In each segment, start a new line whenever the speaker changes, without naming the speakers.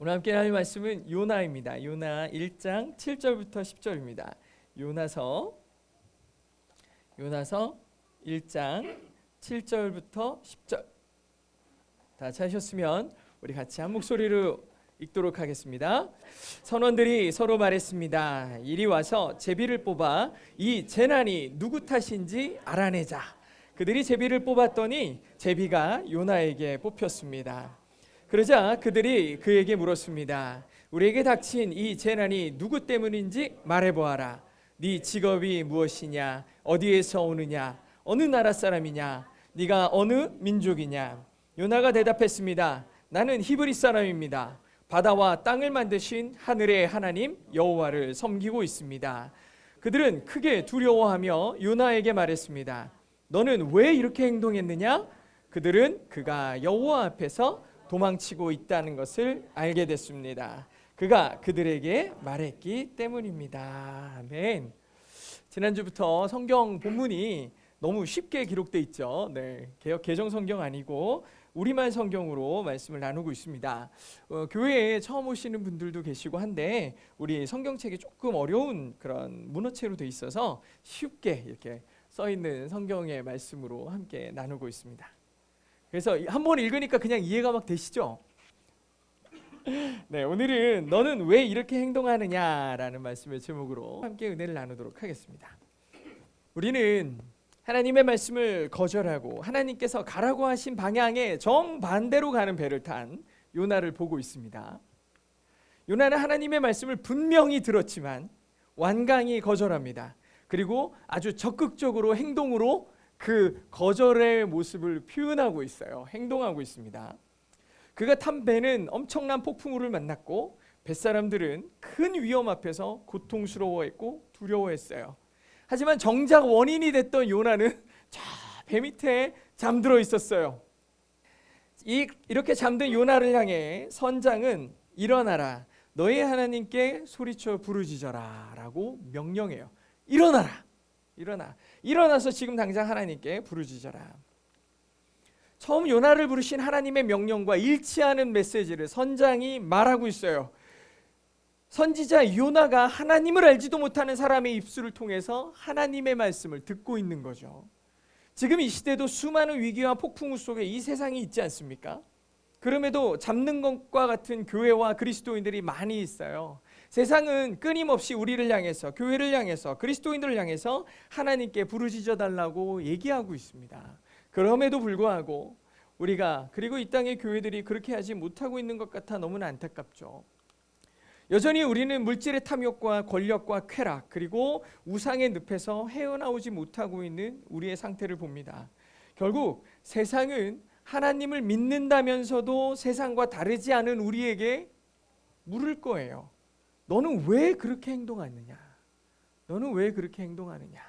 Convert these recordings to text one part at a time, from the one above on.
오늘 함께 할 말씀은 요나입니다. 요나 1장 7절부터 10절입니다. 요나서 1장 7절부터 10절. 다 찾으셨으면 우리 같이 한 목소리로 읽도록 하겠습니다. 선원들이 서로 말했습니다. 이리 와서 제비를 뽑아 이 재난이 누구 탓인지 알아내자. 그들이 제비를 뽑았더니 제비가 요나에게 뽑혔습니다. 그러자 그들이 그에게 물었습니다. 우리에게 닥친 이 재난이 누구 때문인지 말해보아라. 네 직업이 무엇이냐? 어디에서 오느냐? 어느 나라 사람이냐? 네가 어느 민족이냐? 요나가 대답했습니다. 나는 히브리 사람입니다. 바다와 땅을 만드신 하늘의 하나님 여호와를 섬기고 있습니다. 그들은 크게 두려워하며 요나에게 말했습니다. 너는 왜 이렇게 행동했느냐? 그들은 그가 여호와 앞에서 도망치고 있다는 것을 알게 됐습니다. 그가 그들에게 말했기 때문입니다. 아멘. 지난주부터 성경 본문이 너무 쉽게 기록되어 있죠. 개역 개정 성경 아니고 우리말 성경으로 말씀을 나누고 있습니다. 교회에 처음 오시는 분들도 계시고 한데 우리 성경책이 조금 어려운 그런 문어체로 되어 있어서 쉽게 이렇게 써 있는 성경의 말씀으로 함께 나누고 있습니다. 그래서 한번 읽으니까 그냥 이해가 막 되시죠? 네, 오늘은 너는 왜 이렇게 행동하느냐라는 말씀의 제목으로 함께 은혜를 나누도록 하겠습니다. 우리는 하나님의 말씀을 거절하고 하나님께서 가라고 하신 방향에 정반대로 가는 배를 탄 요나를 보고 있습니다. 요나는 하나님의 말씀을 분명히 들었지만 완강히 거절합니다. 그리고 아주 적극적으로 행동으로 그 거절의 모습을 표현하고 있어요. 행동하고 있습니다. 그가 탄 배는 엄청난 폭풍우를 만났고 뱃사람들은 큰 위험 앞에서 고통스러워했고 두려워했어요. 하지만 정작 원인이 됐던 요나는 저 배 밑에 잠들어 있었어요. 이렇게 잠든 요나를 향해 선장은 일어나라, 너의 하나님께 소리쳐 부르짖어라 라고 명령해요. 일어나서 지금 당장 하나님께 부르짖어라. 처음 요나를 부르신 하나님의 명령과 일치하는 메시지를 선장이 말하고 있어요. 선지자 요나가 하나님을 알지도 못하는 사람의 입술을 통해서 하나님의 말씀을 듣고 있는 거죠. 지금 이 시대도 수많은 위기와 폭풍우 속에 이 세상이 있지 않습니까? 그럼에도 잡는 것과 같은 교회와 그리스도인들이 많이 있어요. 세상은 끊임없이 우리를 향해서, 교회를 향해서, 그리스도인들을 향해서 하나님께 부르짖어 달라고 얘기하고 있습니다. 그럼에도 불구하고 우리가, 그리고 이 땅의 교회들이 그렇게 하지 못하고 있는 것 같아 너무나 안타깝죠. 여전히 우리는 물질의 탐욕과 권력과 쾌락, 그리고 우상의 늪에서 헤어나오지 못하고 있는 우리의 상태를 봅니다. 결국 세상은 하나님을 믿는다면서도 세상과 다르지 않은 우리에게 물을 거예요. 너는 왜 그렇게 행동하느냐? 너는 왜 그렇게 행동하느냐?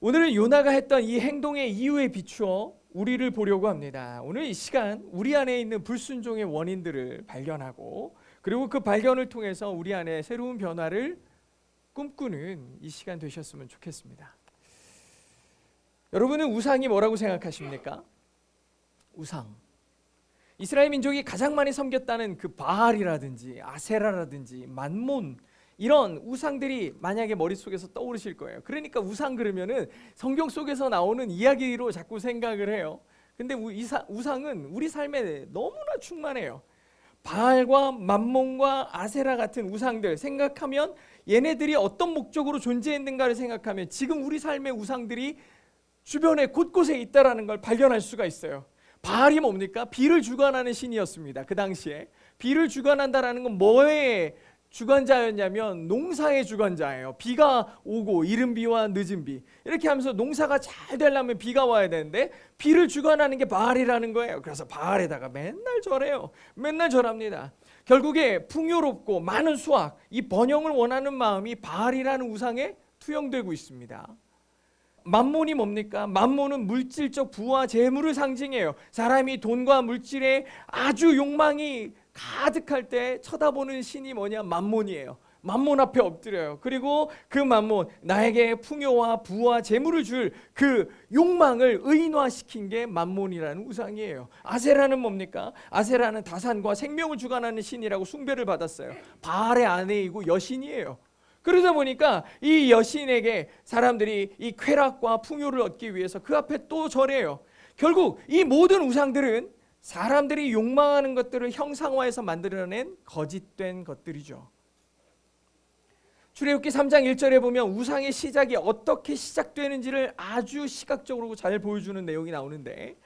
오늘은 요나가 했던 이 행동의 이유에 비추어 우리를 보려고 합니다. 오늘 이 시간 우리 안에 있는 불순종의 원인들을 발견하고, 그리고 그 발견을 통해서 우리 안에 새로운 변화를 꿈꾸는 이 시간 되셨으면 좋겠습니다. 여러분은 우상이 뭐라고 생각하십니까? 우상. 이스라엘 민족이 가장 많이 섬겼다는 그 바알이라든지 아세라라든지 만몬, 이런 우상들이 만약에 머릿속에서 떠오르실 거예요. 그러니까 우상 그러면은 성경 속에서 나오는 이야기로 자꾸 생각을 해요. 근데 우상은 우리 삶에 너무나 충만해요. 바알과 만몬과 아세라 같은 우상들 생각하면, 얘네들이 어떤 목적으로 존재했는가를 생각하면 지금 우리 삶의 우상들이 주변에 곳곳에 있다라는 걸 발견할 수가 있어요. 바알이 뭡니까? 비를 주관하는 신이었습니다. 그 당시에 비를 주관한다라는 건 뭐의 주관자였냐면 농사의 주관자예요. 비가 오고 이른 비와 늦은 비, 이렇게 하면서 농사가 잘 되려면 비가 와야 되는데 비를 주관하는 게 바알이라는 거예요. 그래서 바알에다가 맨날 절해요. 맨날 절합니다. 결국에 풍요롭고 많은 수확, 이 번영을 원하는 마음이 바알이라는 우상에 투영되고 있습니다. 만몬이 뭡니까? 만몬은 물질적 부와 재물을 상징해요. 사람이 돈과 물질에 아주 욕망이 가득할 때 쳐다보는 신이 뭐냐? 만몬이에요. 만몬 앞에 엎드려요. 그리고 그 만몬, 나에게 풍요와 부와 재물을 줄 그 욕망을 의인화시킨 게 만몬이라는 우상이에요. 아세라는 뭡니까? 아세라는 다산과 생명을 주관하는 신이라고 숭배를 받았어요. 바알의 아내이고 여신이에요. 그러다 보니까 이 여신에게 사람들이 이 쾌락과 풍요를 얻기 위해서 그 앞에 또 절해요. 결국 이 모든 우상들은 사람들이 욕망하는 것들을 형상화해서 만들어낸 거짓된 것들이죠. 출애굽기 3장 1절에 보면 우상의 시작이 어떻게 시작되는지를 아주 시각적으로 잘 보여주는 내용이 나오는데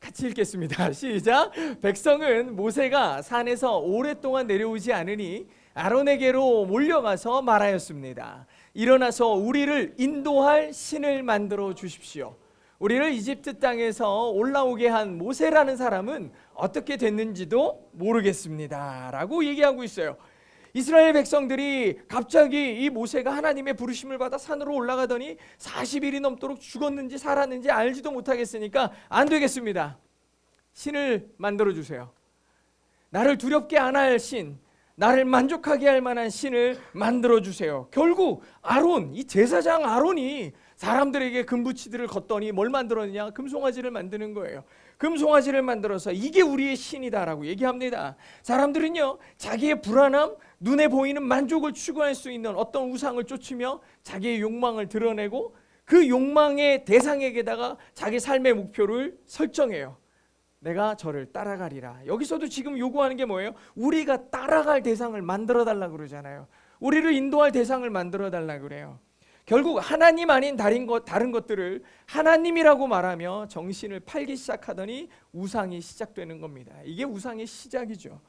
같이 읽겠습니다. 시작. 백성은 모세가 산에서 오랫동안 내려오지 않으니 아론에게로 몰려가서 말하였습니다. 일어나서 우리를 인도할 신을 만들어 주십시오. 우리를 이집트 땅에서 올라오게 한 모세라는 사람은 어떻게 됐는지도 모르겠습니다 라고 얘기하고 있어요. 이스라엘 백성들이 갑자기 이 모세가 하나님의 부르심을 받아 산으로 올라가더니 40일이 넘도록 죽었는지 살았는지 알지도 못하겠으니까 안 되겠습니다. 신을 만들어 주세요. 나를 두렵게 안 할 신, 나를 만족하게 할 만한 신을 만들어 주세요. 결국 아론, 이 제사장 아론이 사람들에게 금부치들을 걷더니 뭘 만들었냐? 금송아지를 만드는 거예요. 금송아지를 만들어서 이게 우리의 신이다라고 얘기합니다. 사람들은요, 자기의 불안함, 눈에 보이는 만족을 추구할 수 있는 어떤 우상을 쫓으며 자기의 욕망을 드러내고 그 욕망의 대상에게다가 자기 삶의 목표를 설정해요. 내가 저를 따라가리라. 여기서도 지금 요구하는 게 뭐예요? 우리가 따라갈 대상을 만들어 달라고 그러잖아요. 우리를 인도할 대상을 만들어 달라고 그래요. 결국 하나님 아닌 다른 것들을 하나님이라고 말하며 정신을 팔기 시작하더니 우상이 시작되는 겁니다. 이게 우상의 시작이죠.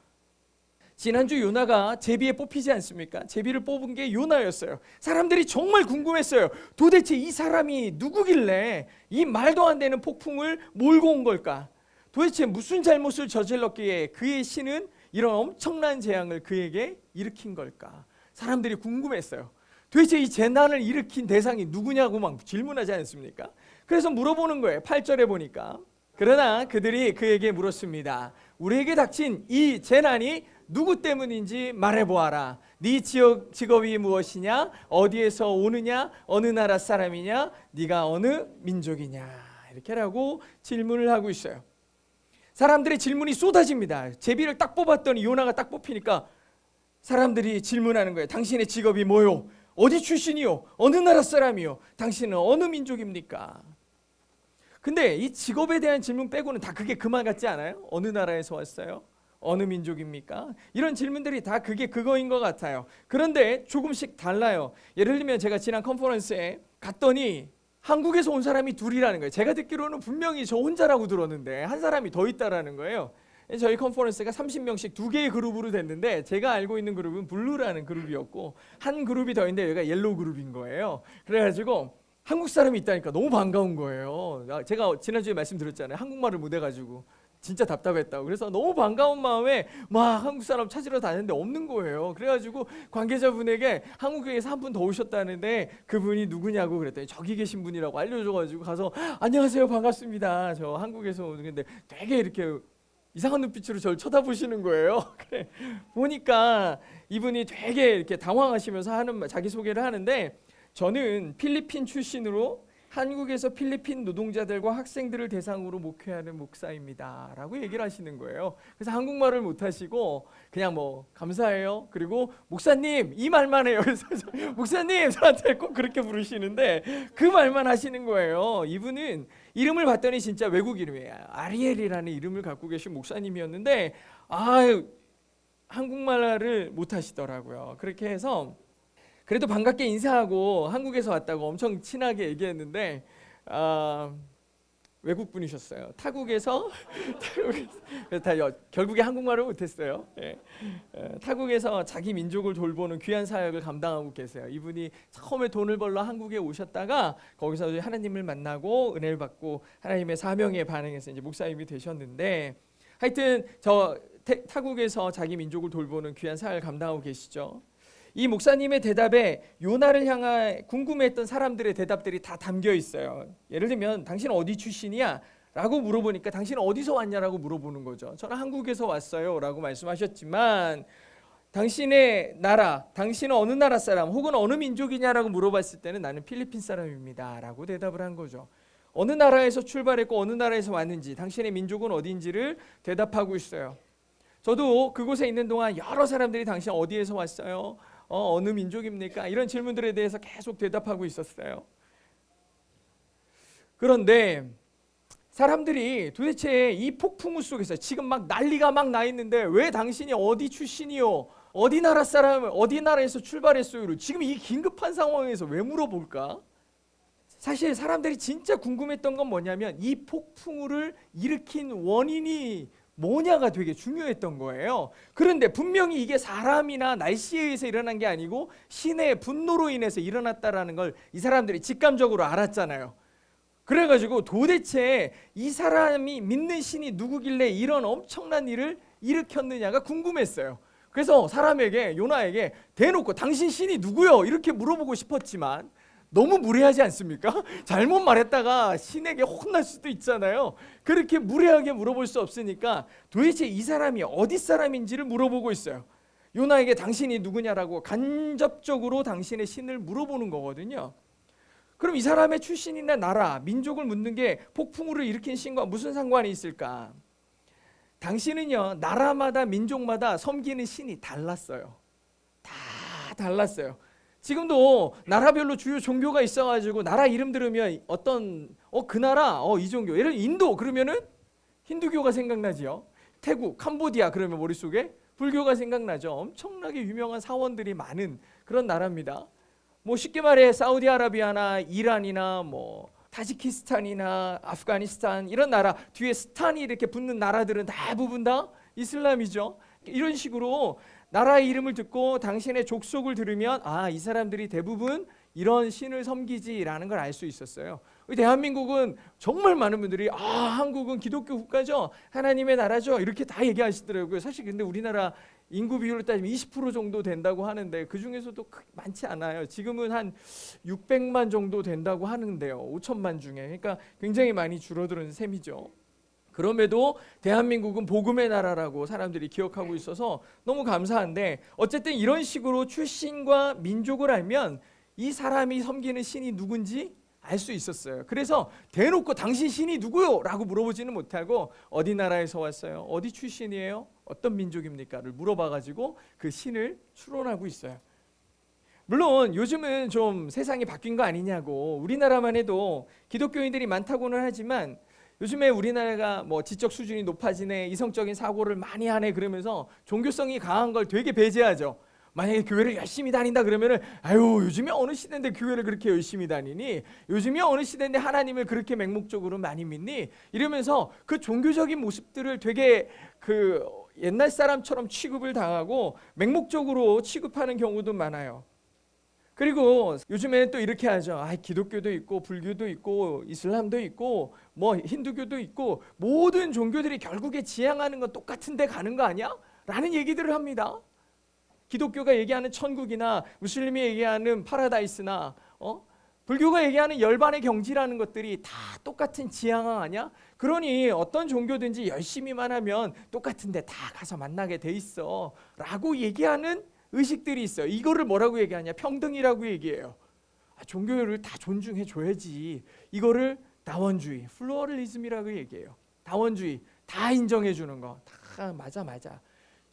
지난주 요나가 제비에 뽑히지 않습니까? 제비를 뽑은 게 요나였어요. 사람들이 정말 궁금했어요. 도대체 이 사람이 누구길래 이 말도 안 되는 폭풍을 몰고 온 걸까? 도대체 무슨 잘못을 저질렀기에 그의 신은 이런 엄청난 재앙을 그에게 일으킨 걸까? 사람들이 궁금했어요. 도대체 이 재난을 일으킨 대상이 누구냐고 막 질문하지 않습니까? 그래서 물어보는 거예요. 8절에 보니까. 그러나 그들이 그에게 물었습니다. 우리에게 닥친 이 재난이 누구 때문인지 말해보아라. 네 직업이 무엇이냐? 어디에서 오느냐? 어느 나라 사람이냐? 네가 어느 민족이냐? 이렇게라고 질문을 하고 있어요. 사람들의 질문이 쏟아집니다. 제비를 딱 뽑았더니 요나가 딱 뽑히니까 사람들이 질문하는 거예요. 당신의 직업이 뭐요? 어디 출신이요? 어느 나라 사람이요? 당신은 어느 민족입니까? 근데 이 직업에 대한 질문 빼고는 다 그게 그 말 같지 않아요? 어느 나라에서 왔어요? 어느 민족입니까? 이런 질문들이 다 그게 그거인 것 같아요. 그런데 조금씩 달라요. 예를 들면 제가 지난 컨퍼런스에 갔더니 한국에서 온 사람이 둘이라는 거예요. 제가 듣기로는 분명히 저 혼자라고 들었는데 한 사람이 더 있다라는 거예요. 저희 컨퍼런스가 30명씩 2개의 그룹으로 됐는데 제가 알고 있는 그룹은 블루라는 그룹이었고 한 그룹이 더 있는데 여기가 옐로우 그룹인 거예요. 그래가지고 한국 사람이 있다니까 너무 반가운 거예요. 제가 지난주에 말씀드렸잖아요. 한국말을 못해가지고 진짜 답답했다고. 그래서 너무 반가운 마음에 막 한국 사람 찾으러 다녔는데 없는 거예요. 그래가지고 관계자분에게 한국에서 한 분 더 오셨다는데 그분이 누구냐고 그랬더니 저기 계신 분이라고 알려줘가지고 가서 안녕하세요, 반갑습니다. 저 한국에서 오는데 되게 이렇게 이상한 눈빛으로 저를 쳐다보시는 거예요. 그래 보니까 이분이 되게 이렇게 당황하시면서 하는 자기소개를 하는데 저는 필리핀 출신으로 한국에서 필리핀 노동자들과 학생들을 대상으로 목회하는 목사입니다 라고 얘기를 하시는 거예요. 그래서 한국말을 못하시고 그냥 뭐 감사해요, 그리고 목사님 이 말만 해요. 그래서 목사님 저한테 꼭 그렇게 부르시는데 그 말만 하시는 거예요. 이분은 이름을 봤더니 진짜 외국 이름이에요. 아리엘이라는 이름을 갖고 계신 목사님이었는데 한국말을 못하시더라고요. 그렇게 해서 그래도 반갑게 인사하고 한국에서 왔다고 엄청 친하게 얘기했는데 외국 분이셨어요. 타국에서 결국에 한국말을 못했어요. 예. 타국에서 자기 민족을 돌보는 귀한 사역을 감당하고 계세요. 이분이 처음에 돈을 벌러 한국에 오셨다가 거기서 하나님을 만나고 은혜를 받고 하나님의 사명에 반응해서 이제 목사님이 되셨는데 하여튼 타국에서 자기 민족을 돌보는 귀한 사역을 감당하고 계시죠. 이 목사님의 대답에 요나를 향해 궁금해했던 사람들의 대답들이 다 담겨 있어요. 예를 들면 당신은 어디 출신이야? 라고 물어보니까 당신은 어디서 왔냐라고 물어보는 거죠. 저는 한국에서 왔어요 라고 말씀하셨지만 당신의 나라, 당신은 어느 나라 사람 혹은 어느 민족이냐라고 물어봤을 때는 나는 필리핀 사람입니다 라고 대답을 한 거죠. 어느 나라에서 출발했고 어느 나라에서 왔는지, 당신의 민족은 어딘지를 대답하고 있어요. 저도 그곳에 있는 동안 여러 사람들이 당신 어디에서 왔어요? 어느 민족입니까? 이런 질문들에 대해서 계속 대답하고 있었어요. 그런데 사람들이 도대체 이 폭풍우 속에서 지금 막 난리가 막 나 있는데 왜 당신이 어디 출신이요? 어디 나라 사람, 어디 나라에서 출발했어요? 지금 이 긴급한 상황에서 왜 물어볼까? 사실 사람들이 진짜 궁금했던 건 뭐냐면 이 폭풍우를 일으킨 원인이 뭐냐가 되게 중요했던 거예요. 그런데 분명히 이게 사람이나 날씨에 의해서 일어난 게 아니고 신의 분노로 인해서 일어났다라는 걸 이 사람들이 직감적으로 알았잖아요. 그래가지고 도대체 이 사람이 믿는 신이 누구길래 이런 엄청난 일을 일으켰느냐가 궁금했어요. 그래서 사람에게, 요나에게 대놓고 당신 신이 누구요? 이렇게 물어보고 싶었지만 너무 무례하지 않습니까? 잘못 말했다가 신에게 혼날 수도 있잖아요. 그렇게 무례하게 물어볼 수 없으니까 도대체 이 사람이 어디 사람인지를 물어보고 있어요. 요나에게 당신이 누구냐라고 간접적으로 당신의 신을 물어보는 거거든요. 그럼 이 사람의 출신이나 나라, 민족을 묻는 게 폭풍우를 일으킨 신과 무슨 상관이 있을까? 당신은요, 나라마다 민족마다 섬기는 신이 달랐어요. 다 달랐어요. 지금도 나라별로 주요 종교가 있어가지고 나라 이름 들으면 어떤 그 나라 이 종교, 예를 들어 인도 그러면은 힌두교가 생각나지요. 태국, 캄보디아 그러면 머릿속에 불교가 생각나죠. 엄청나게 유명한 사원들이 많은 그런 나라입니다. 뭐 쉽게 말해 사우디아라비아나 이란이나 뭐 타지키스탄이나 아프가니스탄 이런 나라 뒤에 스탄이 이렇게 붙는 나라들은 대부분 다 이슬람이죠. 이런 식으로 나라의 이름을 듣고 당신의 족속을 들으면 이 사람들이 대부분 이런 신을 섬기지라는 걸 알 수 있었어요. 대한민국은 정말 많은 분들이 한국은 기독교 국가죠, 하나님의 나라죠 이렇게 다 얘기하시더라고요. 사실 근데 우리나라 인구 비율로 따지면 20% 정도 된다고 하는데 그 중에서도 많지 않아요. 지금은 한 600만 정도 된다고 하는데요. 5천만 중에. 그러니까 굉장히 많이 줄어드는 셈이죠. 그럼에도 대한민국은 복음의 나라라고 사람들이 기억하고 있어서 너무 감사한데, 어쨌든 이런 식으로 출신과 민족을 알면 이 사람이 섬기는 신이 누군지 알 수 있었어요. 그래서 대놓고 당신 신이 누구요? 라고 물어보지는 못하고 어디 나라에서 왔어요? 어디 출신이에요? 어떤 민족입니까?를 물어봐가지고 그 신을 추론하고 있어요. 물론 요즘은 좀 세상이 바뀐 거 아니냐고, 우리나라만 해도 기독교인들이 많다고는 하지만 요즘에 우리나라가 뭐 지적 수준이 높아지네, 이성적인 사고를 많이 하네 그러면서 종교성이 강한 걸 되게 배제하죠. 만약에 교회를 열심히 다닌다 그러면은 요즘에 어느 시대인데 교회를 그렇게 열심히 다니니, 요즘이 어느 시대인데 하나님을 그렇게 맹목적으로 많이 믿니, 이러면서 그 종교적인 모습들을 되게 그 옛날 사람처럼 취급을 당하고 맹목적으로 취급하는 경우도 많아요. 그리고 요즘에는 또 이렇게 하죠. 기독교도 있고 불교도 있고 이슬람도 있고 뭐 힌두교도 있고 모든 종교들이 결국에 지향하는 건 똑같은 데 가는 거 아니야? 라는 얘기들을 합니다. 기독교가 얘기하는 천국이나 무슬림이 얘기하는 파라다이스나 불교가 얘기하는 열반의 경지라는 것들이 다 똑같은 지향 아니야? 그러니 어떤 종교든지 열심히만 하면 똑같은 데 다 가서 만나게 돼 있어 라고 얘기하는 의식들이 있어요. 이거를 뭐라고 얘기하냐? 평등이라고 얘기해요. 종교를 다 존중해 줘야지. 이거를 다원주의, 플루어리즘이라고 얘기해요. 다원주의, 다 인정해 주는 거. 다 맞아.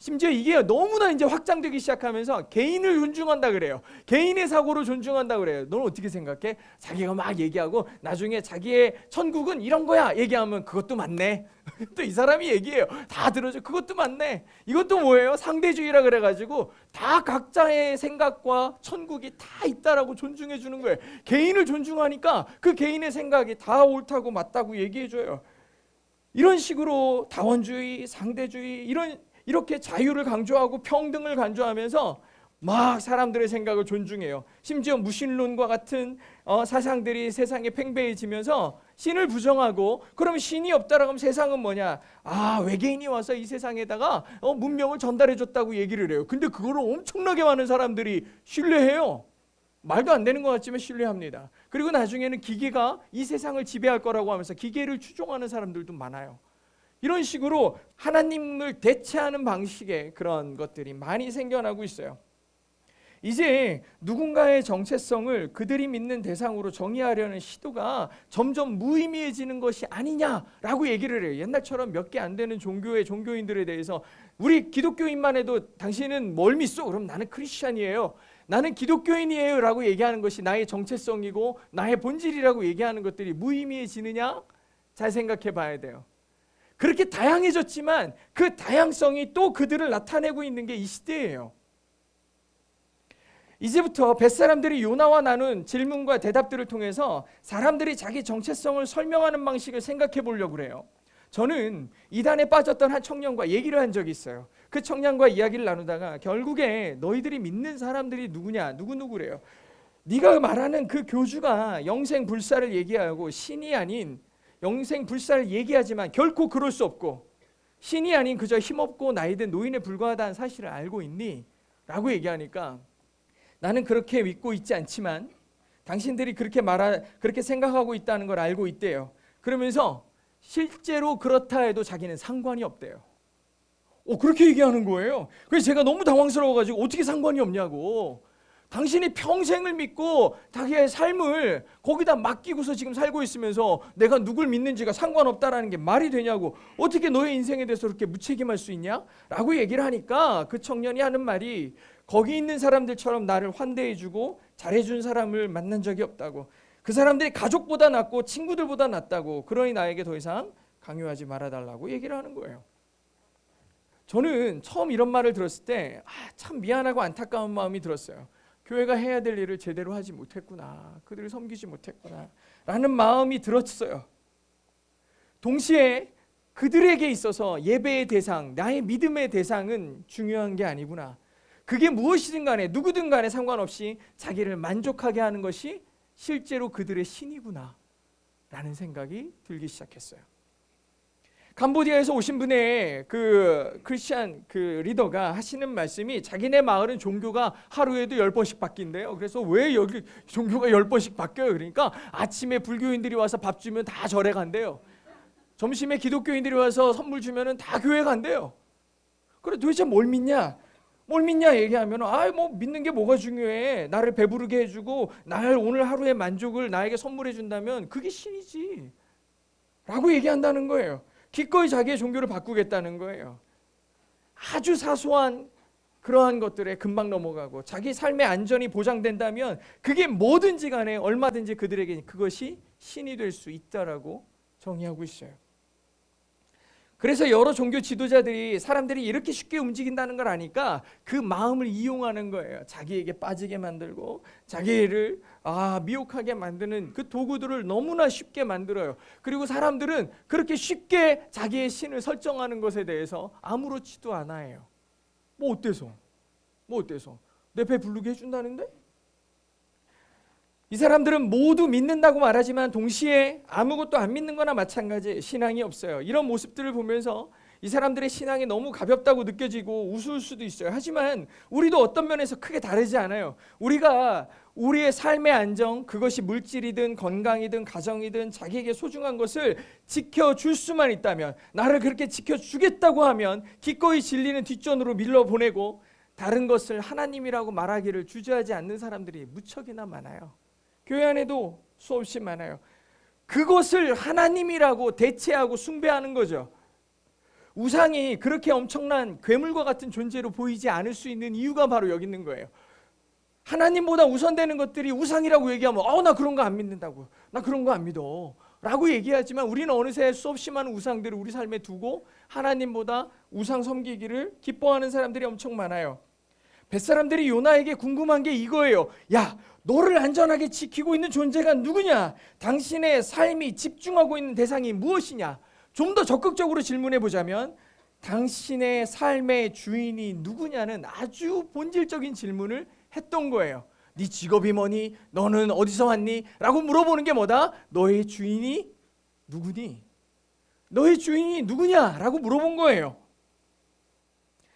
심지어 이게 너무나 이제 확장되기 시작하면서 개인을 존중한다 그래요. 개인의 사고를 존중한다 그래요. 너는 어떻게 생각해? 자기가 막 얘기하고 나중에 자기의 천국은 이런 거야 얘기하면 그것도 맞네. 또 이 사람이 얘기해요. 다 들어줘. 그것도 맞네. 이것도 뭐예요? 상대주의라 그래가지고 다 각자의 생각과 천국이 다 있다라고 존중해 주는 거예요. 개인을 존중하니까 그 개인의 생각이 다 옳다고 맞다고 얘기해 줘요. 이런 식으로 다원주의, 상대주의 이렇게 자유를 강조하고 평등을 강조하면서 막 사람들의 생각을 존중해요. 심지어 무신론과 같은 사상들이 세상에 팽배해지면서 신을 부정하고, 그러면 신이 없다라고 하면 세상은 뭐냐? 외계인이 와서 이 세상에다가 문명을 전달해 줬다고 얘기를 해요. 근데 그거를 엄청나게 많은 사람들이 신뢰해요. 말도 안 되는 것 같지만 신뢰합니다. 그리고 나중에는 기계가 이 세상을 지배할 거라고 하면서 기계를 추종하는 사람들도 많아요. 이런 식으로 하나님을 대체하는 방식의 그런 것들이 많이 생겨나고 있어요. 이제 누군가의 정체성을 그들이 믿는 대상으로 정의하려는 시도가 점점 무의미해지는 것이 아니냐라고 얘기를 해요. 옛날처럼 몇 개 안 되는 종교의 종교인들에 대해서 우리 기독교인만 해도 당신은 뭘 믿소? 그럼 나는 크리스찬이에요. 나는 기독교인이에요 라고 얘기하는 것이 나의 정체성이고 나의 본질이라고 얘기하는 것들이 무의미해지느냐? 잘 생각해 봐야 돼요. 그렇게 다양해졌지만 그 다양성이 또 그들을 나타내고 있는 게 이 시대예요. 이제부터 벳사람들이 요나와 나눈 질문과 대답들을 통해서 사람들이 자기 정체성을 설명하는 방식을 생각해 보려고 그래요. 저는 이단에 빠졌던 한 청년과 얘기를 한 적이 있어요. 그 청년과 이야기를 나누다가 결국에 너희들이 믿는 사람들이 누구냐? 누구래요. 네가 말하는 그 교주가 영생불사를 얘기하고 신이 아닌 영생불사를 얘기하지만 결코 그럴 수 없고 신이 아닌 그저 힘없고 나이든 노인에 불과하다는 사실을 알고 있니? 라고 얘기하니까 나는 그렇게 믿고 있지 않지만 당신들이 그렇게 생각하고 있다는 걸 알고 있대요. 그러면서 실제로 그렇다 해도 자기는 상관이 없대요. 그렇게 얘기하는 거예요. 그래서 제가 너무 당황스러워가지고 어떻게 상관이 없냐고. 당신이 평생을 믿고 자기의 삶을 거기다 맡기고서 지금 살고 있으면서 내가 누굴 믿는지가 상관없다라는 게 말이 되냐고. 어떻게 너의 인생에 대해서 그렇게 무책임할 수 있냐? 라고 얘기를 하니까 그 청년이 하는 말이 거기 있는 사람들처럼 나를 환대해주고 잘해준 사람을 만난 적이 없다고. 그 사람들이 가족보다 낫고 친구들보다 낫다고. 그러니 나에게 더 이상 강요하지 말아달라고 얘기를 하는 거예요. 저는 처음 이런 말을 들었을 때 참 미안하고 안타까운 마음이 들었어요. 교회가 해야 될 일을 제대로 하지 못했구나. 그들을 섬기지 못했구나. 라는 마음이 들었어요. 동시에 그들에게 있어서 예배의 대상, 나의 믿음의 대상은 중요한 게 아니구나. 그게 무엇이든 간에 누구든 간에 상관없이 자기를 만족하게 하는 것이 실제로 그들의 신이구나 라는 생각이 들기 시작했어요. 캄보디아에서 오신 분의 그 크리스찬 그 리더가 하시는 말씀이 자기네 마을은 종교가 하루에도 10번씩 바뀐대요. 그래서 왜 여기 종교가 10번씩 바뀌어요? 그러니까 아침에 불교인들이 와서 밥 주면 다 절에 간대요. 점심에 기독교인들이 와서 선물 주면 다 교회 간대요. 그래 도대체 뭘 믿냐? 얘기하면 뭐 믿는 게 뭐가 중요해. 나를 배부르게 해주고 나를 오늘 하루의 만족을 나에게 선물해 준다면 그게 신이지 라고 얘기한다는 거예요. 기꺼이 자기의 종교를 바꾸겠다는 거예요. 아주 사소한 그러한 것들에 금방 넘어가고 자기 삶의 안전이 보장된다면 그게 뭐든지 간에 얼마든지 그들에게 그것이 신이 될 수 있다라고 정의하고 있어요. 그래서 여러 종교 지도자들이 사람들이 이렇게 쉽게 움직인다는 걸 아니까 그 마음을 이용하는 거예요. 자기에게 빠지게 만들고 자기를 미혹하게 만드는 그 도구들을 너무나 쉽게 만들어요. 그리고 사람들은 그렇게 쉽게 자기의 신을 설정하는 것에 대해서 아무렇지도 않아요. 뭐 어때서? 내 배 부르게 해준다는데? 이 사람들은 모두 믿는다고 말하지만 동시에 아무것도 안 믿는 거나 마찬가지 신앙이 없어요. 이런 모습들을 보면서 이 사람들의 신앙이 너무 가볍다고 느껴지고 우스울 수도 있어요. 하지만 우리도 어떤 면에서 크게 다르지 않아요. 우리가 우리의 삶의 안정, 그것이 물질이든 건강이든 가정이든 자기에게 소중한 것을 지켜줄 수만 있다면, 나를 그렇게 지켜주겠다고 하면 기꺼이 진리는 뒷전으로 밀어보내고 다른 것을 하나님이라고 말하기를 주저하지 않는 사람들이 무척이나 많아요. 교회 안에도 수없이 많아요. 그것을 하나님이라고 대체하고 숭배하는 거죠. 우상이 그렇게 엄청난 괴물과 같은 존재로 보이지 않을 수 있는 이유가 바로 여기 있는 거예요. 하나님보다 우선되는 것들이 우상이라고 얘기하면 나 그런 거 안 믿는다고, 나 그런 거 안 믿어 라고 얘기하지만 우리는 어느새 수없이 많은 우상들을 우리 삶에 두고 하나님보다 우상 섬기기를 기뻐하는 사람들이 엄청 많아요. 벳사람들이 요나에게 궁금한 게 이거예요. 야, 너를 안전하게 지키고 있는 존재가 누구냐? 당신의 삶이 집중하고 있는 대상이 무엇이냐? 좀 더 적극적으로 질문해 보자면 당신의 삶의 주인이 누구냐는 아주 본질적인 질문을 했던 거예요. 네 직업이 뭐니? 너는 어디서 왔니? 라고 물어보는 게 뭐다? 너의 주인이 누구니? 너의 주인이 누구냐? 라고 물어본 거예요.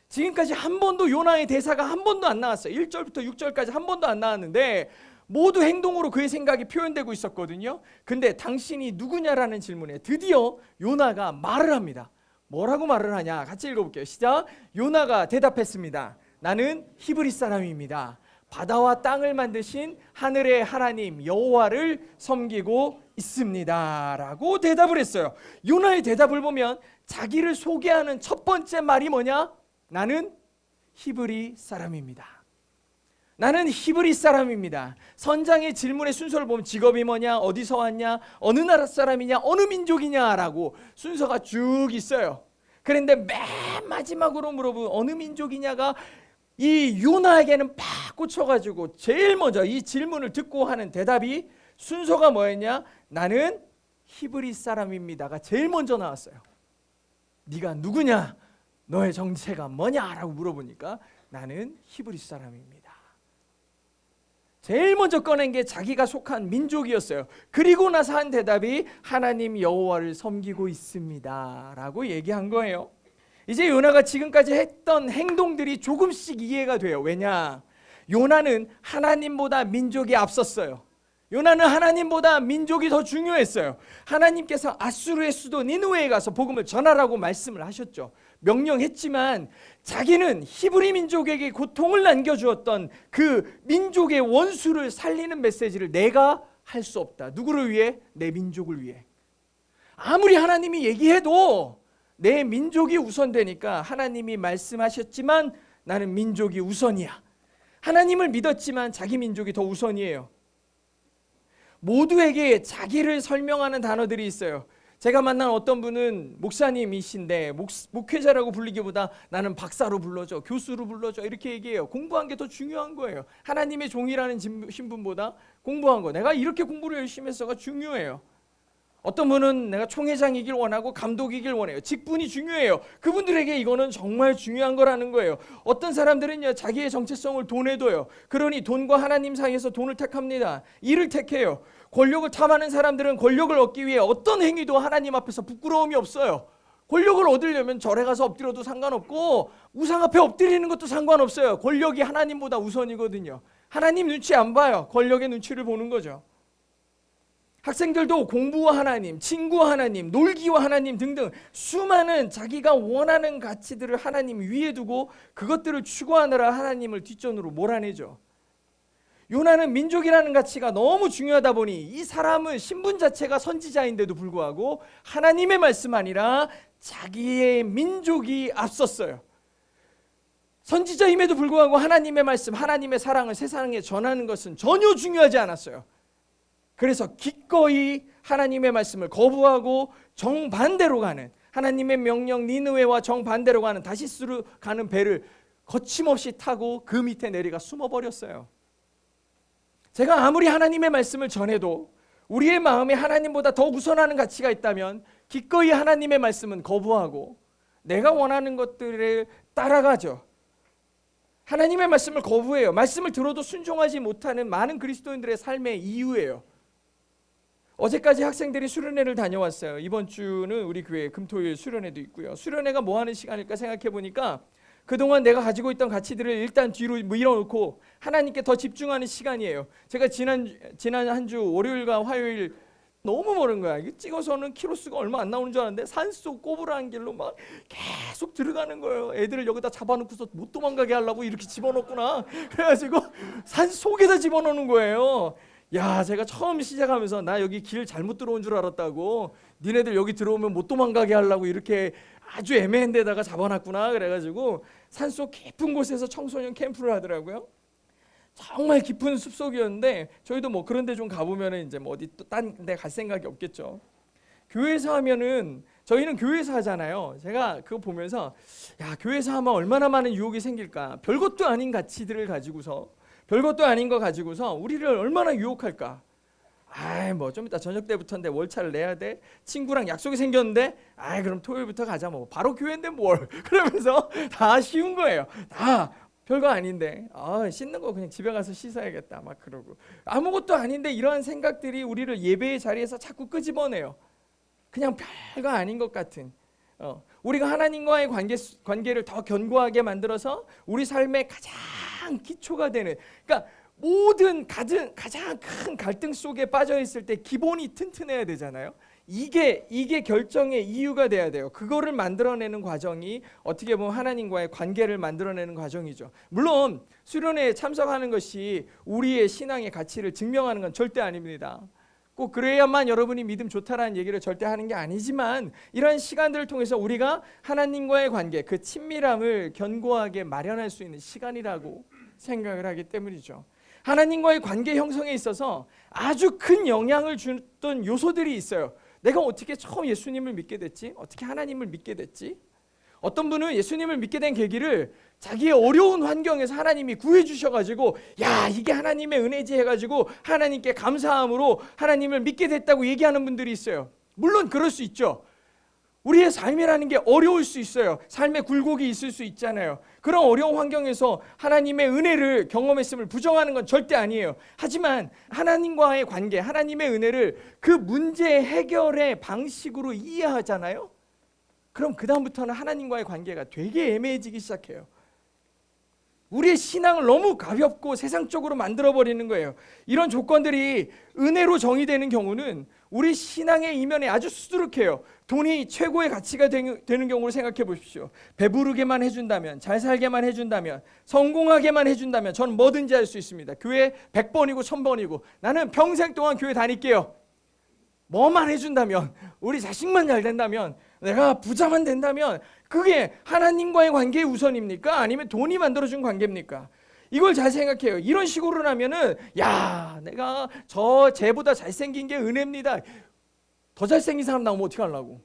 지금까지 한 번도 요나의 대사가 한 번도 안 나왔어요. 1절부터 6절까지 한 번도 안 나왔는데 모두 행동으로 그의 생각이 표현되고 있었거든요. 근데 당신이 누구냐라는 질문에 드디어 요나가 말을 합니다. 뭐라고 말을 하냐? 같이 읽어볼게요. 시작. 요나가 대답했습니다. 나는 히브리 사람입니다. 바다와 땅을 만드신 하늘의 하나님 여호와를 섬기고 있습니다 라고 대답을 했어요. 요나의 대답을 보면 자기를 소개하는 첫 번째 말이 뭐냐? 나는 히브리 사람입니다. 나는 히브리 사람입니다. 선장의 질문의 순서를 보면 직업이 뭐냐, 어디서 왔냐, 어느 나라 사람이냐, 어느 민족이냐라고 순서가 쭉 있어요. 그런데 맨 마지막으로 물어본 어느 민족이냐가 이 요나에게는 팍 꽂혀가지고 제일 먼저 이 질문을 듣고 하는 대답이 순서가 뭐였냐? 나는 히브리 사람입니다가 제일 먼저 나왔어요. 네가 누구냐? 너의 정체가 뭐냐? 라고 물어보니까 나는 히브리 사람입니다. 제일 먼저 꺼낸 게 자기가 속한 민족이었어요. 그리고 나서 한 대답이 하나님 여호와를 섬기고 있습니다 라고 얘기한 거예요. 이제 요나가 지금까지 했던 행동들이 조금씩 이해가 돼요. 왜냐? 요나는 하나님보다 민족이 앞섰어요. 요나는 하나님보다 민족이 더 중요했어요. 하나님께서 아수르의 수도 니느웨에 가서 복음을 전하라고 말씀을 하셨죠. 명령했지만 자기는 히브리 민족에게 고통을 남겨주었던 그 민족의 원수를 살리는 메시지를 내가 할 수 없다. 누구를 위해? 내 민족을 위해. 아무리 하나님이 얘기해도 내 민족이 우선되니까 하나님이 말씀하셨지만 나는 민족이 우선이야. 하나님을 믿었지만 자기 민족이 더 우선이에요. 모두에게 자기를 설명하는 단어들이 있어요. 제가 만난 어떤 분은 목사님이신데 목회자라고 불리기보다 나는 박사로 불러줘, 교수로 불러줘 이렇게 얘기해요. 공부한 게 더 중요한 거예요. 하나님의 종이라는 신분보다 공부한 거, 내가 이렇게 공부를 열심히 했어가 중요해요. 어떤 분은 내가 총회장이길 원하고 감독이길 원해요. 직분이 중요해요. 그분들에게 이거는 정말 중요한 거라는 거예요. 어떤 사람들은요, 자기의 정체성을 돈에 둬요. 그러니 돈과 하나님 사이에서 돈을 택합니다. 일을 택해요. 권력을 탐하는 사람들은 권력을 얻기 위해 어떤 행위도 하나님 앞에서 부끄러움이 없어요. 권력을 얻으려면 절에 가서 엎드려도 상관없고 우상 앞에 엎드리는 것도 상관없어요. 권력이 하나님보다 우선이거든요. 하나님 눈치 안 봐요. 권력의 눈치를 보는 거죠. 학생들도 공부와 하나님, 친구와 하나님, 놀기와 하나님 등등 수많은 자기가 원하는 가치들을 하나님 위에 두고 그것들을 추구하느라 하나님을 뒷전으로 몰아내죠. 요나는 민족이라는 가치가 너무 중요하다 보니 이 사람은 신분 자체가 선지자인데도 불구하고 하나님의 말씀 아니라 자기의 민족이 앞섰어요. 선지자임에도 불구하고 하나님의 말씀, 하나님의 사랑을 세상에 전하는 것은 전혀 중요하지 않았어요. 그래서 기꺼이 하나님의 말씀을 거부하고 정반대로 가는, 하나님의 명령 니느웨와 정반대로 가는 다시스로 가는 배를 거침없이 타고 그 밑에 내려가 숨어버렸어요. 제가 아무리 하나님의 말씀을 전해도 우리의 마음에 하나님보다 더 우선하는 가치가 있다면 기꺼이 하나님의 말씀은 거부하고 내가 원하는 것들을 따라가죠. 하나님의 말씀을 거부해요. 말씀을 들어도 순종하지 못하는 많은 그리스도인들의 삶의 이유예요. 어제까지 학생들이 수련회를 다녀왔어요. 이번 주는 우리 교회 금토일 수련회도 있고요. 수련회가 뭐 하는 시간일까 생각해 보니까 그동안 내가 가지고 있던 가치들을 일단 뒤로 밀어놓고 하나님께 더 집중하는 시간이에요. 제가 지난 한 주 월요일과 화요일 너무 멀은 거야. 이게 찍어서는 키로수가 얼마 안 나오는 줄 알았는데 산속 꼬부라는 길로 막 계속 들어가는 거예요. 애들을 여기다 잡아놓고서 못 도망가게 하려고 이렇게 집어넣구나. 그래가지고 산 속에다 집어넣는 거예요. 야, 제가 처음 시작하면서 나 여기 길 잘못 들어온 줄 알았다고, 니네들 여기 들어오면 못 도망가게 하려고 이렇게 아주 애매한 데다가 잡아놨구나. 그래가지고 산속 깊은 곳에서 청소년 캠프를 하더라고요. 정말 깊은 숲속이었는데 저희도 뭐 그런 데 좀 가보면은 이제 뭐 어디 또 딴 데 갈 생각이 없겠죠. 교회에서 하면은 저희는 교회에서 하잖아요. 제가 그거 보면서 야, 교회에서 하면 얼마나 많은 유혹이 생길까. 별것도 아닌 가치들을 가지고서, 별것도 아닌 거 가지고서 우리를 얼마나 유혹할까. 아이, 뭐 좀 이따 저녁 때부터인데 월차를 내야 돼. 친구랑 약속이 생겼는데 아이, 그럼 토요일부터 가자. 뭐 바로 교회인데 뭘. 그러면서 다 쉬운 거예요. 다 별거 아닌데 씻는 거 그냥 집에 가서 씻어야겠다 막 그러고, 아무것도 아닌데 이러한 생각들이 우리를 예배의 자리에서 자꾸 끄집어내요. 그냥 별거 아닌 것 같은 우리가 하나님과의 관계를 더 견고하게 만들어서 우리 삶의 가장 기초가 되는, 그러니까 모든 가장 큰 갈등 속에 빠져 있을 때 기본이 튼튼해야 되잖아요. 이게 결정의 이유가 돼야 돼요. 그거를 만들어내는 과정이 어떻게 보면 하나님과의 관계를 만들어내는 과정이죠. 물론 수련회에 참석하는 것이 우리의 신앙의 가치를 증명하는 건 절대 아닙니다. 꼭 그래야만 여러분이 믿음 좋다라는 얘기를 절대 하는 게 아니지만, 이런 시간들을 통해서 우리가 하나님과의 관계, 그 친밀함을 견고하게 마련할 수 있는 시간이라고 생각을 하기 때문이죠. 하나님과의 관계 형성에 있어서 아주 큰 영향을 줬던 요소들이 있어요. 내가 어떻게 처음 예수님을 믿게 됐지? 어떻게 하나님을 믿게 됐지? 어떤 분은 예수님을 믿게 된 계기를 자기의 어려운 환경에서 하나님이 구해주셔가지고, 야, 이게 하나님의 은혜지 해가지고 하나님께 감사함으로 하나님을 믿게 됐다고 얘기하는 분들이 있어요. 물론 그럴 수 있죠. 우리의 삶이라는 게 어려울 수 있어요. 삶의 굴곡이 있을 수 있잖아요. 그런 어려운 환경에서 하나님의 은혜를 경험했음을 부정하는 건 절대 아니에요. 하지만 하나님과의 관계, 하나님의 은혜를 그 문제 해결의 방식으로 이해하잖아요. 그럼 그 다음부터는 하나님과의 관계가 되게 애매해지기 시작해요. 우리의 신앙을 너무 가볍고 세상적으로 만들어버리는 거예요. 이런 조건들이 은혜로 정의되는 경우는 우리 신앙의 이면에 아주 수두룩해요. 돈이 최고의 가치가 되는 경우를 생각해 보십시오. 배부르게만 해준다면, 잘 살게만 해준다면, 성공하게만 해준다면 저는 뭐든지 할 수 있습니다. 교회 100번이고 1000번이고 나는 평생 동안 교회 다닐게요. 뭐만 해준다면, 우리 자식만 잘 된다면, 내가 부자만 된다면, 그게 하나님과의 관계의 우선입니까? 아니면 돈이 만들어준 관계입니까? 이걸 잘 생각해요. 이런 식으로 하면은, 야, 내가 쟤보다 잘생긴 게 은혜입니다. 더 잘생긴 사람 나오면 어떻게 하려고?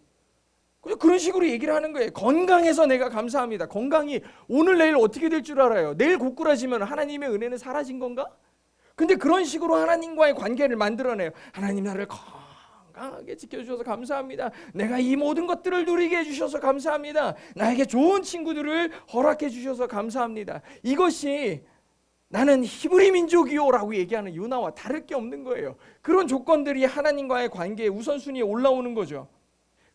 그런 식으로 얘기를 하는 거예요. 건강해서 내가 감사합니다. 건강이 오늘 내일 어떻게 될 줄 알아요? 내일 고꾸라지면 하나님의 은혜는 사라진 건가? 근데 그런 식으로 하나님과의 관계를 만들어내요. 하나님 나를 건강하게 지켜주셔서 감사합니다. 내가 이 모든 것들을 누리게 해주셔서 감사합니다. 나에게 좋은 친구들을 허락해 주셔서 감사합니다. 이것이 나는 히브리 민족이요 라고 얘기하는 요나와 다를 게 없는 거예요. 그런 조건들이 하나님과의 관계의 우선순위에 올라오는 거죠.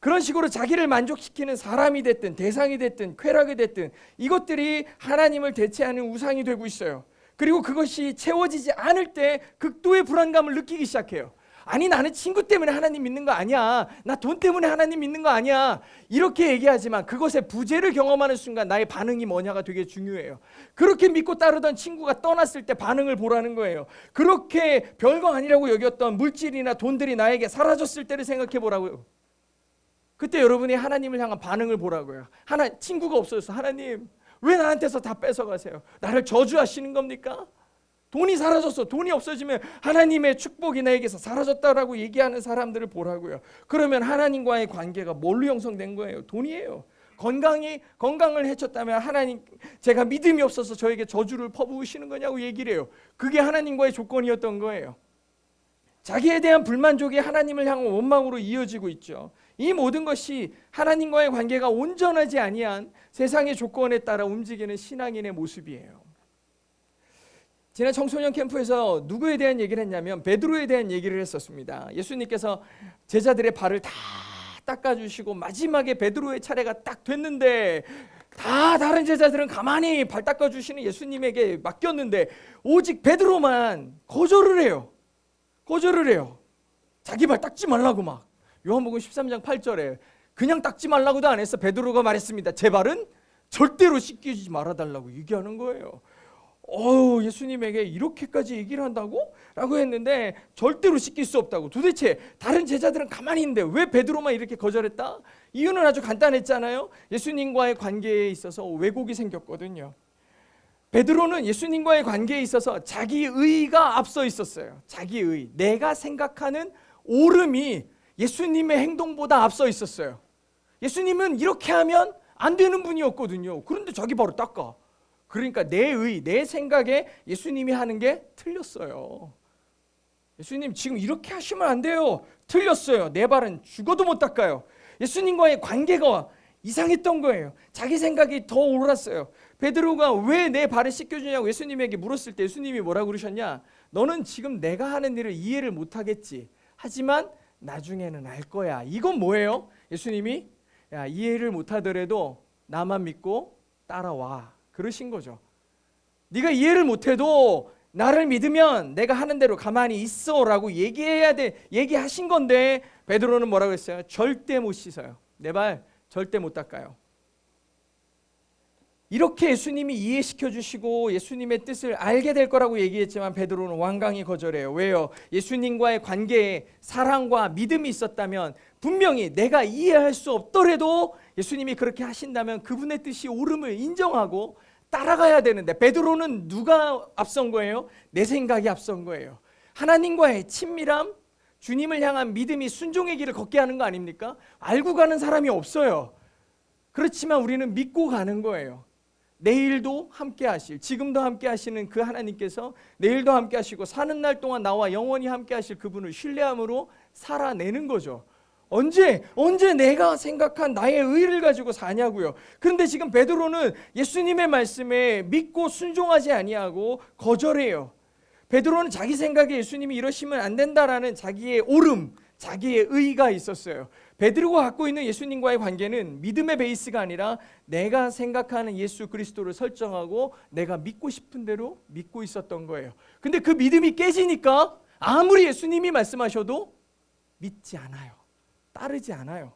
그런 식으로 자기를 만족시키는 사람이 됐든 대상이 됐든 쾌락이 됐든 이것들이 하나님을 대체하는 우상이 되고 있어요. 그리고 그것이 채워지지 않을 때 극도의 불안감을 느끼기 시작해요. 아니, 나는 친구 때문에 하나님 믿는 거 아니야. 나 돈 때문에 하나님 믿는 거 아니야. 이렇게 얘기하지만 그것의 부재를 경험하는 순간 나의 반응이 뭐냐가 되게 중요해요. 그렇게 믿고 따르던 친구가 떠났을 때 반응을 보라는 거예요. 그렇게 별거 아니라고 여겼던 물질이나 돈들이 나에게 사라졌을 때를 생각해 보라고요. 그때 여러분이 하나님을 향한 반응을 보라고요. 친구가 없어졌어. 하나님, 왜 나한테서 다 뺏어가세요? 나를 저주하시는 겁니까? 돈이 사라졌어. 돈이 없어지면 하나님의 축복이 나에게서 사라졌다라고 얘기하는 사람들을 보라고요. 그러면 하나님과의 관계가 뭘로 형성된 거예요? 돈이에요. 건강을 해쳤다면 하나님, 제가 믿음이 없어서 저에게 저주를 퍼부으시는 거냐고 얘기를 해요. 그게 하나님과의 조건이었던 거예요. 자기에 대한 불만족이 하나님을 향한 원망으로 이어지고 있죠. 이 모든 것이 하나님과의 관계가 온전하지 아니한 세상의 조건에 따라 움직이는 신앙인의 모습이에요. 지난 청소년 캠프에서 누구에 대한 얘기를 했냐면 베드로에 대한 얘기를 했었습니다. 예수님께서 제자들의 발을 다 닦아주시고 마지막에 베드로의 차례가 딱 됐는데 다 다른 제자들은 가만히 발 닦아주시는 예수님에게 맡겼는데 오직 베드로만 거절을 해요. 자기 발 닦지 말라고 막. 요한복음 13장 8절에 그냥 닦지 말라고도 안 했어. 베드로가 말했습니다. 제 발은 절대로 씻기지 말아달라고 얘기하는 거예요. 예수님에게 이렇게까지 얘기를 한다고? 라고 했는데 절대로 씻길 수 없다고. 도대체 다른 제자들은 가만히 있는데 왜 베드로만 이렇게 거절했다? 이유는 아주 간단했잖아요. 예수님과의 관계에 있어서 왜곡이 생겼거든요. 베드로는 예수님과의 관계에 있어서 자기 의가 앞서 있었어요. 자기 의, 내가 생각하는 옳음이 예수님의 행동보다 앞서 있었어요. 예수님은 이렇게 하면 안 되는 분이었거든요. 그런데 자기 바로 닦아. 그러니까 내 생각에 예수님이 하는 게 틀렸어요. 예수님 지금 이렇게 하시면 안 돼요. 틀렸어요. 내 발은 죽어도 못 닦아요. 예수님과의 관계가 이상했던 거예요. 자기 생각이 더 옳았어요. 베드로가 왜 내 발을 씻겨주냐고 예수님에게 물었을 때 예수님이 뭐라고 그러셨냐? 너는 지금 내가 하는 일을 이해를 못하겠지. 하지만 나중에는 알 거야. 이건 뭐예요? 예수님이 이해를 못하더라도 나만 믿고 따라와. 그러신 거죠. 네가 이해를 못해도 나를 믿으면 내가 하는 대로 가만히 있어라고 얘기하신 건데 베드로는 뭐라고 했어요? 절대 못 씻어요. 내 발 절대 못 닦아요. 이렇게 예수님이 이해시켜 주시고 예수님의 뜻을 알게 될 거라고 얘기했지만 베드로는 완강히 거절해요. 왜요? 예수님과의 관계에 사랑과 믿음이 있었다면 분명히 내가 이해할 수 없더라도 예수님이 그렇게 하신다면 그분의 뜻이 옳음을 인정하고 따라가야 되는데 베드로는 누가 앞선 거예요? 내 생각이 앞선 거예요. 하나님과의 친밀함, 주님을 향한 믿음이 순종의 길을 걷게 하는 거 아닙니까? 알고 가는 사람이 없어요. 그렇지만 우리는 믿고 가는 거예요. 내일도 함께 하실, 지금도 함께 하시는 그 하나님께서 내일도 함께 하시고 사는 날 동안 나와 영원히 함께 하실 그분을 신뢰함으로 살아내는 거죠. 언제 내가 생각한 나의 의를 가지고 사냐고요. 그런데 지금 베드로는 예수님의 말씀에 믿고 순종하지 아니하고 거절해요. 베드로는 자기 생각에 예수님이 이러시면 안 된다라는 자기의 옳음, 자기의 의가 있었어요. 베드로가 갖고 있는 예수님과의 관계는 믿음의 베이스가 아니라 내가 생각하는 예수 그리스도를 설정하고 내가 믿고 싶은 대로 믿고 있었던 거예요. 근데 그 믿음이 깨지니까 아무리 예수님이 말씀하셔도 믿지 않아요. 따르지 않아요.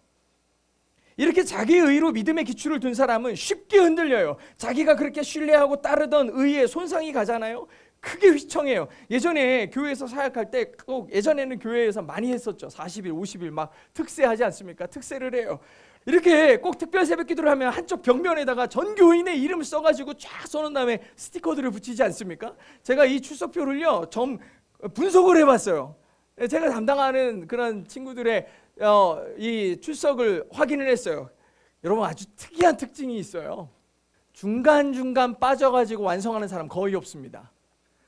이렇게 자기의 의로 믿음의 기초를 둔 사람은 쉽게 흔들려요. 자기가 그렇게 신뢰하고 따르던 의에 손상이 가잖아요. 크게 휘청해요. 예전에 교회에서 사역할 때 꼭 예전에는 교회에서 많이 했었죠. 40일, 50일 막 특세하지 않습니까? 특세를 해요. 이렇게 꼭 특별 새벽 기도를 하면 한쪽 벽면에다가 전 교인의 이름을 써가지고 쫙 써놓은 다음에 스티커들을 붙이지 않습니까? 제가 이 출석표를요 좀 분석을 해봤어요. 제가 담당하는 그런 친구들의 이 출석을 확인을 했어요. 여러분 아주 특이한 특징이 있어요. 중간중간 빠져가지고 완성하는 사람 거의 없습니다.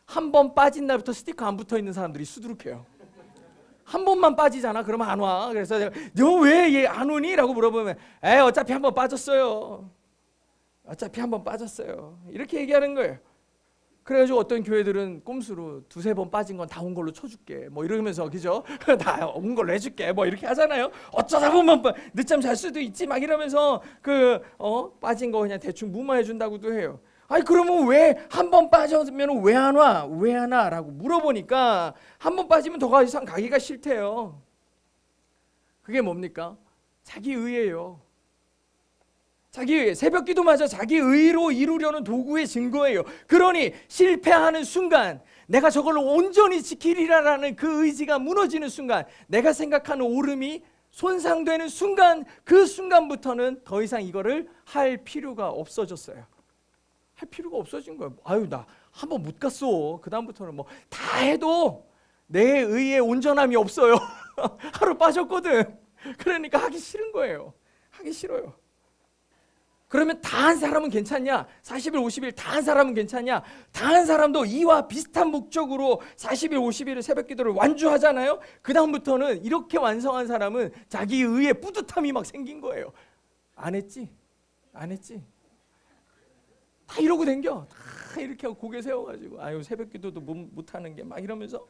한 번 빠진 날부터 스티커 안 붙어 있는 사람들이 수두룩해요. 한 번만 빠지잖아. 그러면 안 와. 그래서 내가 너 왜 얘 안 오니? 라고 물어보면 어차피 한 번 빠졌어요. 어차피 한 번 빠졌어요. 이렇게 얘기하는 거예요. 그래가지고 어떤 교회들은 꼼수로 두세 번 빠진 건 다 온 걸로 쳐줄게 뭐 이러면서 그죠? 다 온 걸로 해줄게 뭐 이렇게 하잖아요. 어쩌다 보면 늦잠 잘 수도 있지 막 이러면서 빠진 거 그냥 대충 무마해 준다고도 해요. 아니 그러면 왜 한 번 빠졌으면 왜 안 와? 왜 안 와? 라고 물어보니까 한 번 빠지면 더 이상 가기가 싫대요. 그게 뭡니까? 자기 의예요. 자기 의, 새벽 기도마저 자기 의로 이루려는 도구의 증거예요. 그러니 실패하는 순간 내가 저걸로 온전히 지키리라라는 그 의지가 무너지는 순간 내가 생각하는 옳음이 손상되는 순간 그 순간부터는 더 이상 이거를 할 필요가 없어졌어요. 할 필요가 없어진 거예요. 나 한 번 못 갔어. 그 다음부터는 뭐 다 해도 내 의에 온전함이 없어요. 하루 빠졌거든. 그러니까 하기 싫은 거예요. 하기 싫어요. 그러면 다 한 사람은 괜찮냐? 40일, 50일 다 한 사람은 괜찮냐? 다 한 사람도 이와 비슷한 목적으로 40일, 50일을 새벽 기도를 완주하잖아요. 그 다음부터는 이렇게 완성한 사람은 자기 의에 뿌듯함이 막 생긴 거예요. 안 했지? 안 했지? 다 이러고 댕겨. 다 이렇게 하고 고개 세워가지고 새벽 기도도 못하는 게 막 이러면서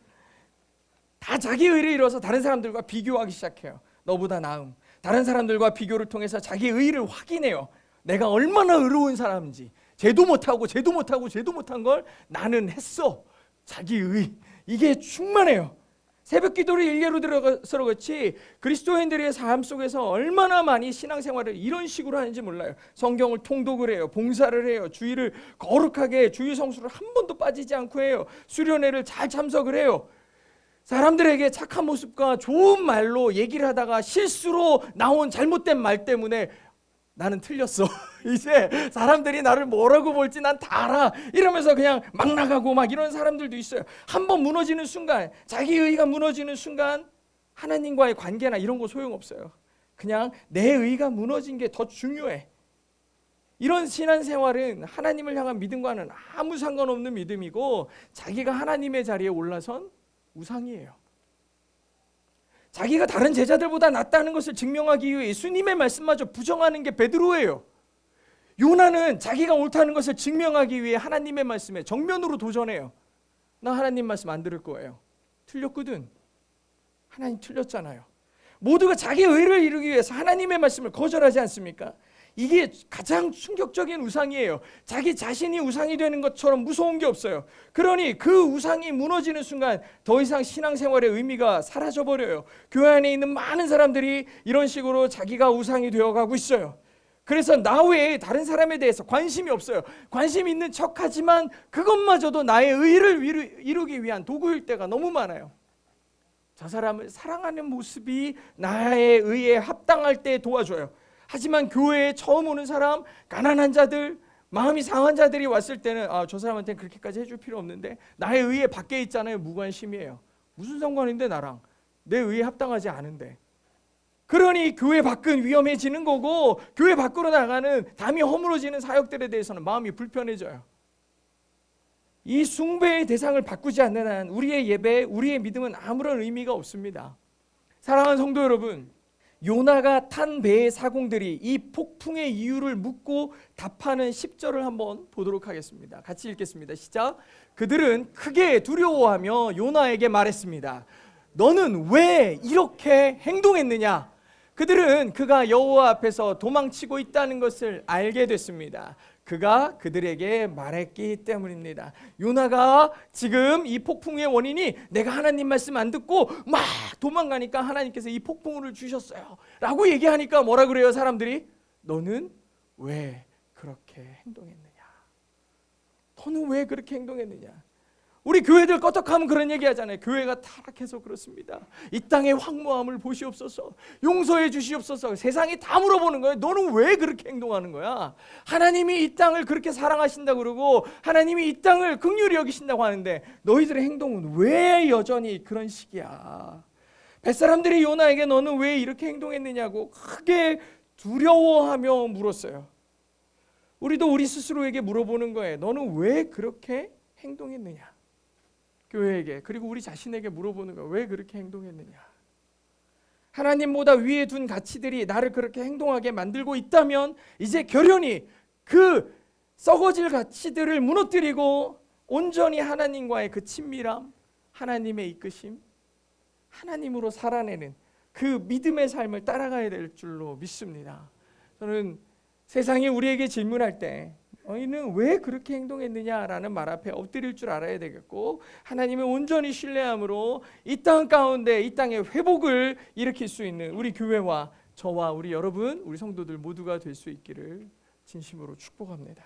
다 자기 의를 이뤄서 다른 사람들과 비교하기 시작해요. 너보다 나음. 다른 사람들과 비교를 통해서 자기 의를 확인해요. 내가 얼마나 의로운 사람인지. 쟤도 못하고 쟤도 못하고 쟤도 못한 걸 나는 했어. 자기 의. 이게 충만해요. 새벽 기도를 일례로 들어서 그렇지 그리스도인들의 삶 속에서 얼마나 많이 신앙생활을 이런 식으로 하는지 몰라요. 성경을 통독을 해요. 봉사를 해요. 주일을 거룩하게 주일 성수를 한 번도 빠지지 않고 해요. 수련회를 잘 참석을 해요. 사람들에게 착한 모습과 좋은 말로 얘기를 하다가 실수로 나온 잘못된 말 때문에 나는 틀렸어. 이제 사람들이 나를 뭐라고 볼지 난 다 알아. 이러면서 그냥 막 나가고 막 이런 사람들도 있어요. 한번 무너지는 순간, 자기 의가 무너지는 순간 하나님과의 관계나 이런 거 소용없어요. 그냥 내 의가 무너진 게 더 중요해. 이런 신앙생활은 하나님을 향한 믿음과는 아무 상관없는 믿음이고 자기가 하나님의 자리에 올라선 우상이에요. 자기가 다른 제자들보다 낫다는 것을 증명하기 위해 예수님의 말씀마저 부정하는 게 베드로예요. 요나는 자기가 옳다는 것을 증명하기 위해 하나님의 말씀에 정면으로 도전해요. 나 하나님 말씀 안 들을 거예요. 틀렸거든. 하나님 틀렸잖아요. 모두가 자기 의를 이루기 위해서 하나님의 말씀을 거절하지 않습니까? 이게 가장 충격적인 우상이에요. 자기 자신이 우상이 되는 것처럼 무서운 게 없어요. 그러니 그 우상이 무너지는 순간 더 이상 신앙생활의 의미가 사라져버려요. 교회 안에 있는 많은 사람들이 이런 식으로 자기가 우상이 되어가고 있어요. 그래서 나 외에 다른 사람에 대해서 관심이 없어요. 관심 있는 척하지만 그것마저도 나의 의를 이루기 위한 도구일 때가 너무 많아요. 저 사람을 사랑하는 모습이 나의 의에 합당할 때 도와줘요. 하지만 교회에 처음 오는 사람, 가난한 자들, 마음이 상한 자들이 왔을 때는 저 사람한테는 그렇게까지 해줄 필요 없는데 나의 의에 밖에 있잖아요. 무관심이에요. 무슨 상관인데 나랑. 내 의에 합당하지 않은데. 그러니 교회 밖은 위험해지는 거고 교회 밖으로 나가는 담이 허물어지는 사역들에 대해서는 마음이 불편해져요. 이 숭배의 대상을 바꾸지 않는 한 우리의 예배, 우리의 믿음은 아무런 의미가 없습니다. 사랑하는 성도 여러분, 요나가 탄 배의 사공들이 이 폭풍의 이유를 묻고 답하는 10절을 한번 보도록 하겠습니다. 같이 읽겠습니다. 시작. 그들은 크게 두려워하며 요나에게 말했습니다. 너는 왜 이렇게 행동했느냐? 그들은 그가 여호와 앞에서 도망치고 있다는 것을 알게 됐습니다. 그가 그들에게 말했기 때문입니다. 요나가 지금 이 폭풍의 원인이 내가 하나님 말씀 안 듣고 막 도망가니까 하나님께서 이 폭풍을 주셨어요 라고 얘기하니까 뭐라 그래요 사람들이? 너는 왜 그렇게 행동했느냐? 너는 왜 그렇게 행동했느냐? 우리 교회들 껐덕하면 그런 얘기 하잖아요. 교회가 타락해서 그렇습니다. 이 땅의 황무함을 보시옵소서. 용서해 주시옵소서. 세상이 다 물어보는 거예요. 너는 왜 그렇게 행동하는 거야? 하나님이 이 땅을 그렇게 사랑하신다고 그러고 하나님이 이 땅을 긍휼히 여기신다고 하는데 너희들의 행동은 왜 여전히 그런 식이야? 뱃사람들이 요나에게 너는 왜 이렇게 행동했느냐고 크게 두려워하며 물었어요. 우리도 우리 스스로에게 물어보는 거예요. 너는 왜 그렇게 행동했느냐? 교회에게 그리고 우리 자신에게 물어보는 거예요. 왜 그렇게 행동했느냐? 하나님보다 위에 둔 가치들이 나를 그렇게 행동하게 만들고 있다면 이제 결연히 그 썩어질 가치들을 무너뜨리고 온전히 하나님과의 그 친밀함, 하나님의 이끄심, 하나님으로 살아내는 그 믿음의 삶을 따라가야 될 줄로 믿습니다. 저는 세상이 우리에게 질문할 때 너희는 왜 그렇게 행동했느냐라는 말 앞에 엎드릴 줄 알아야 되겠고 하나님을 온전히 신뢰함으로 이 땅 가운데 이 땅의 회복을 일으킬 수 있는 우리 교회와 저와 우리 여러분, 우리 성도들 모두가 될 수 있기를 진심으로 축복합니다.